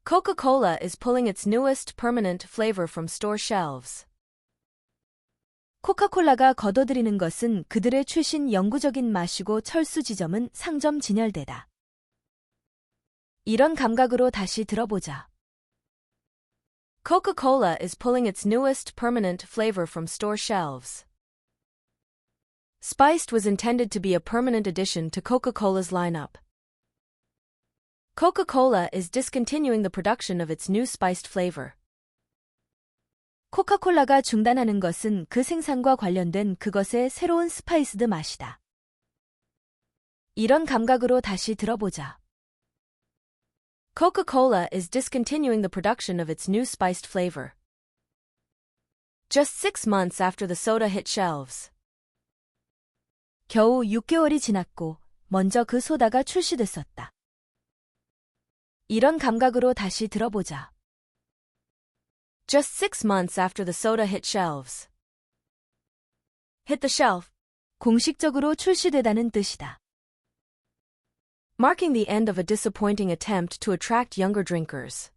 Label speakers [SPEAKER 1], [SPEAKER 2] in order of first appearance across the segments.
[SPEAKER 1] Coca-Cola is pulling its newest permanent flavor from store shelves.
[SPEAKER 2] 코카콜라가 거둬들이는 것은 그들의 최신 영구적인 맛이고 철수 지점은 상점 진열대다. 이런 감각으로 다시 들어보자.
[SPEAKER 1] Coca-Cola is pulling its newest permanent flavor from store shelves. Spiced was intended to be a permanent addition to Coca-Cola's lineup. Coca-Cola is discontinuing the production of its new spiced flavor.
[SPEAKER 2] 코카콜라가 중단하는 것은 그 생산과 관련된 그것의 새로운 스파이스드 맛이다. 이런 감각으로 다시 들어보자.
[SPEAKER 1] Coca-Cola is discontinuing the production of its new spiced flavor. Just 6 months after the soda hit shelves.
[SPEAKER 2] 겨우 6개월이 지났고 먼저 그 소다가 출시됐었다. 이런 감각으로 다시 들어보자.
[SPEAKER 1] Just 6 months after the soda hit shelves. Hit the shelf.
[SPEAKER 2] 공식적으로 출시되다는 뜻이다.
[SPEAKER 1] Marking the end of a disappointing attempt to attract younger drinkers.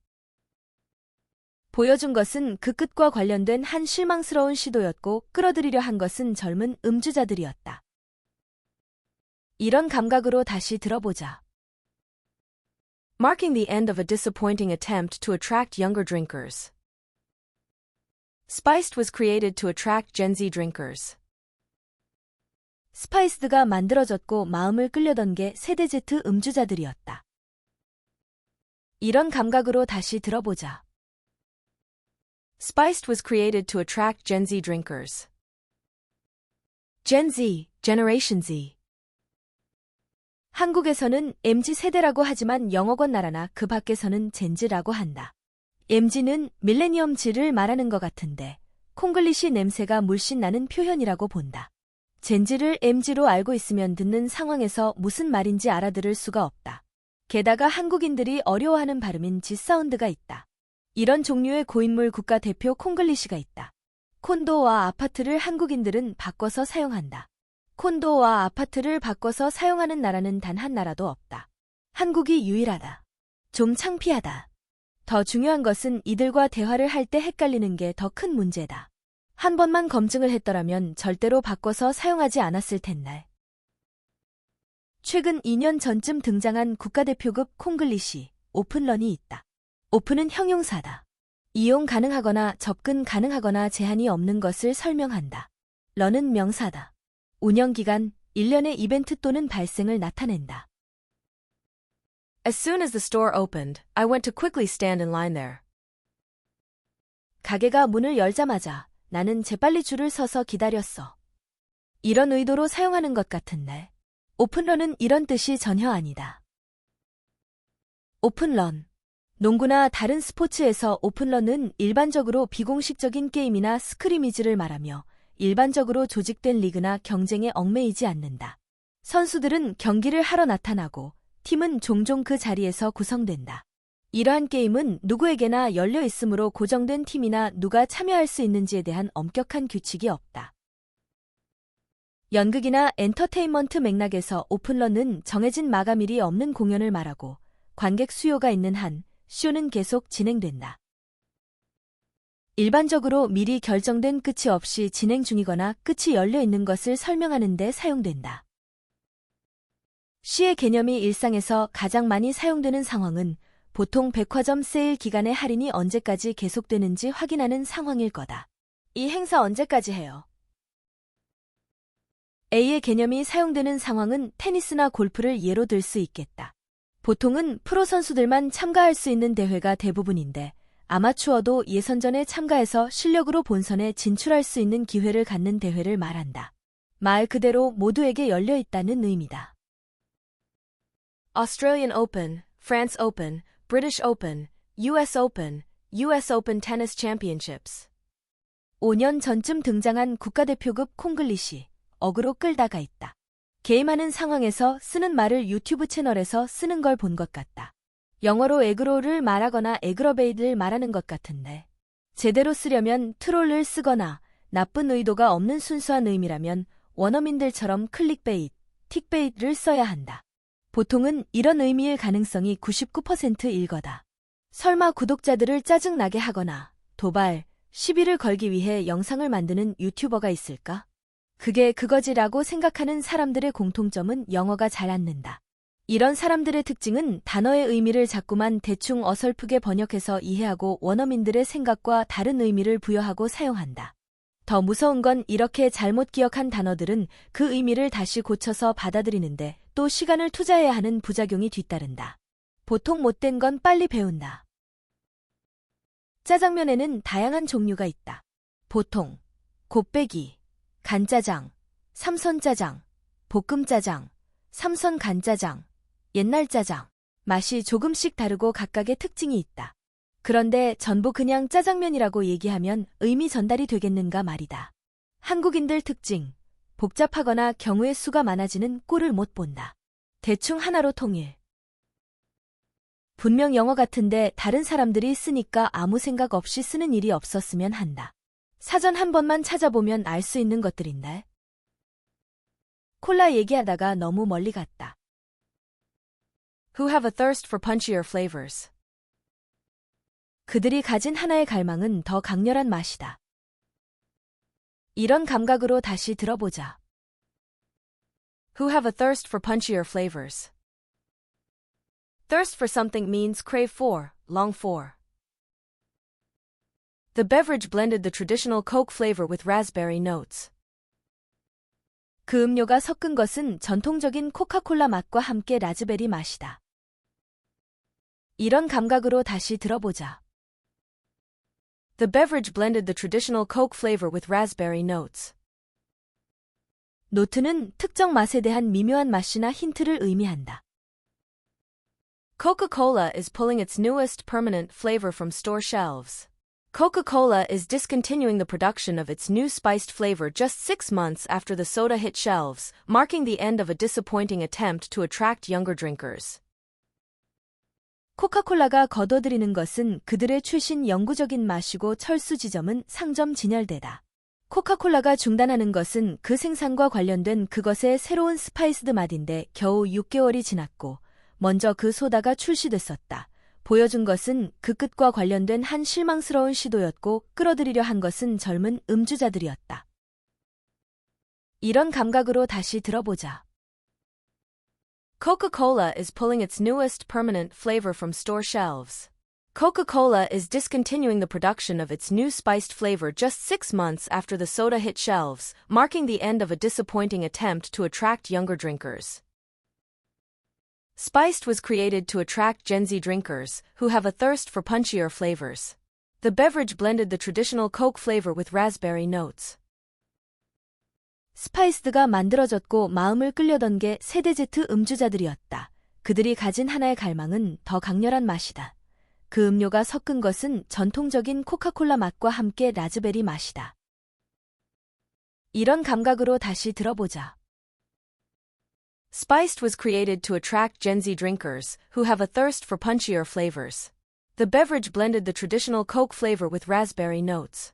[SPEAKER 2] 보여준 것은 그 끝과 관련된 한 실망스러운 시도였고 끌어들이려 한 것은 젊은 음주자들이었다. 이런 감각으로 다시 들어보자.
[SPEAKER 1] Marking the end of a disappointing attempt to attract younger drinkers. Spiced was created to attract Gen Z drinkers.
[SPEAKER 2] 스파이스드가 만들어졌고 마음을 끌려던 게 세대 Z 음주자들이었다. 이런 감각으로 다시 들어보자.
[SPEAKER 1] Spiced was created to attract Gen Z drinkers. Gen Z, Generation Z.
[SPEAKER 2] 한국에서는 MZ세대라고 하지만 영어권 나라나 그 밖에서는 젠즈라고 한다. MZ는 밀레니엄 Z를 말하는 것 같은데 콩글리시 냄새가 물씬 나는 표현이라고 본다. 젠즈를 MZ로 알고 있으면 듣는 상황에서 무슨 말인지 알아들을 수가 없다. 게다가 한국인들이 어려워하는 발음인 Z 사운드가 있다. 이런 종류의 고인물 국가대표 콩글리시가 있다. 콘도와 아파트를 한국인들은 바꿔서 사용한다. 콘도와 아파트를 바꿔서 사용하는 나라는 단 한 나라도 없다. 한국이 유일하다. 좀 창피하다. 더 중요한 것은 이들과 대화를 할 때 헷갈리는 게 더 큰 문제다. 한 번만 검증을 했더라면 절대로 바꿔서 사용하지 않았을 텐데. 최근 2년 전쯤 등장한 국가대표급 콩글리시, 오픈런이 있다. 오픈은 형용사다. 이용 가능하거나 접근 가능하거나 제한이 없는 것을 설명한다. 런은 명사다. 운영기간, 1년의 이벤트 또는 발생을 나타낸다.
[SPEAKER 1] As soon as the store opened, I went to quickly stand in line there.
[SPEAKER 2] 가게가 문을 열자마자 나는 재빨리 줄을 서서 기다렸어. 이런 의도로 사용하는 것 같은데. 오픈런은 이런 뜻이 전혀 아니다. 오픈런. 농구나 다른 스포츠에서 오픈런은 일반적으로 비공식적인 게임이나 스크리미지를 말하며 일반적으로 조직된 리그나 경쟁에 얽매이지 않는다. 선수들은 경기를 하러 나타나고 팀은 종종 그 자리에서 구성된다. 이러한 게임은 누구에게나 열려 있으므로 고정된 팀이나 누가 참여할 수 있는지에 대한 엄격한 규칙이 없다. 연극이나 엔터테인먼트 맥락에서 오픈런은 정해진 마감일이 없는 공연을 말하고 관객 수요가 있는 한 쇼는 계속 진행된다. 일반적으로 미리 결정된 끝이 없이 진행 중이거나 끝이 열려 있는 것을 설명하는 데 사용된다. 시의 개념이 일상에서 가장 많이 사용되는 상황은 보통 백화점 세일 기간의 할인이 언제까지 계속되는지 확인하는 상황일 거다. 이 행사 언제까지 해요? A의 개념이 사용되는 상황은 테니스나 골프를 예로 들 수 있겠다. 보통은 프로 선수들만 참가할 수 있는 대회가 대부분인데 아마추어도 예선전에 참가해서 실력으로 본선에 진출할 수 있는 기회를 갖는 대회를 말한다. 말 그대로 모두에게 열려 있다는 의미다.
[SPEAKER 1] Australian Open, France Open, British Open, US Open, US Open Tennis Championships.
[SPEAKER 2] 5년 전쯤 등장한 국가대표급 콩글리시, 어그로 끌다가 있다. 게임하는 상황에서 쓰는 말을 유튜브 채널에서 쓰는 걸 본 것 같다. 영어로 에그로를 말하거나 에그러베이드를 말하는 것 같은데. 제대로 쓰려면 트롤을 쓰거나 나쁜 의도가 없는 순수한 의미라면 원어민들처럼 클릭베이트, 틱베이트를 써야 한다. 보통은 이런 의미일 가능성이 99%일 거다. 설마 구독자들을 짜증나게 하거나 도발, 시비를 걸기 위해 영상을 만드는 유튜버가 있을까? 그게 그거지라고 생각하는 사람들의 공통점은 영어가 잘 안 는다. 이런 사람들의 특징은 단어의 의미를 자꾸만 대충 어설프게 번역해서 이해하고 원어민들의 생각과 다른 의미를 부여하고 사용한다. 더 무서운 건 이렇게 잘못 기억한 단어들은 그 의미를 다시 고쳐서 받아들이는데 또 시간을 투자해야 하는 부작용이 뒤따른다. 보통 못된 건 빨리 배운다. 짜장면에는 다양한 종류가 있다. 보통, 곱빼기, 간짜장, 삼선짜장, 볶음짜장, 삼선간짜장, 옛날짜장. 맛이 조금씩 다르고 각각의 특징이 있다. 그런데 전부 그냥 짜장면이라고 얘기하면 의미 전달이 되겠는가 말이다. 한국인들 특징, 복잡하거나 경우의 수가 많아지는 꼴을 못 본다. 대충 하나로 통일. 분명 영어 같은데 다른 사람들이 쓰니까 아무 생각 없이 쓰는 일이 없었으면 한다. 사전 한 번만 찾아보면 알 수 있는 것들인데. 콜라 얘기하다가 너무 멀리 갔다.
[SPEAKER 1] Who have a thirst for punchier flavors.
[SPEAKER 2] 그들이 가진 하나의 갈망은 더 강렬한 맛이다. 이런 감각으로 다시 들어보자.
[SPEAKER 1] Who have a thirst for punchier flavors. Thirst for something means crave for, long for. The beverage blended the traditional Coke flavor with raspberry notes.
[SPEAKER 2] 그 음료가 섞은 것은 전통적인 코카콜라 맛과 함께 라즈베리 맛이다. 이런 감각으로 다시 들어보자.
[SPEAKER 1] The beverage blended the traditional Coke flavor with raspberry notes.
[SPEAKER 2] 노트는 특정 맛에 대한 미묘한 맛이나 힌트를 의미한다.
[SPEAKER 1] Coca-Cola is pulling its newest permanent flavor from store shelves. Coca-Cola is discontinuing the production of its new spiced flavor just 6 months after the soda hit shelves, marking the end of a disappointing attempt to attract younger drinkers.
[SPEAKER 2] 코카콜라가 거둬들이는 것은 그들의 출신 영구적인 맛이고 철수 지점은 상점 진열대다. 코카콜라가 중단하는 것은 그 생산과 관련된 그것의 새로운 스파이스드 맛인데 겨우 6개월이 지났고 먼저 그 소다가 출시됐었다. 보여준 것은 그 끝과 관련된 한 실망스러운 시도였고 끌어들이려 한 것은 젊은 음주자들이었다. 이런 감각으로 다시 들어보자.
[SPEAKER 1] Coca-Cola is pulling its newest permanent flavor from store shelves. Coca-Cola is discontinuing the production of its new spiced flavor just 6 months after the soda hit shelves, marking the end of a disappointing attempt to attract younger drinkers. Spiced was created to attract Gen Z drinkers, who have a thirst for punchier flavors. The beverage blended the traditional Coke flavor with raspberry notes.
[SPEAKER 2] 스파이스드가 만들어졌고 마음을 끌려던 게 세대 Z 음주자들이었다. 그들이 가진 하나의 갈망은 더 강렬한 맛이다. 그 음료가 섞은 것은 전통적인 코카콜라 맛과 함께 라즈베리 맛이다. 이런 감각으로 다시 들어보자.
[SPEAKER 1] Spiced was created to attract Gen Z drinkers, who have a thirst for punchier flavors. The beverage blended the traditional Coke flavor with raspberry notes.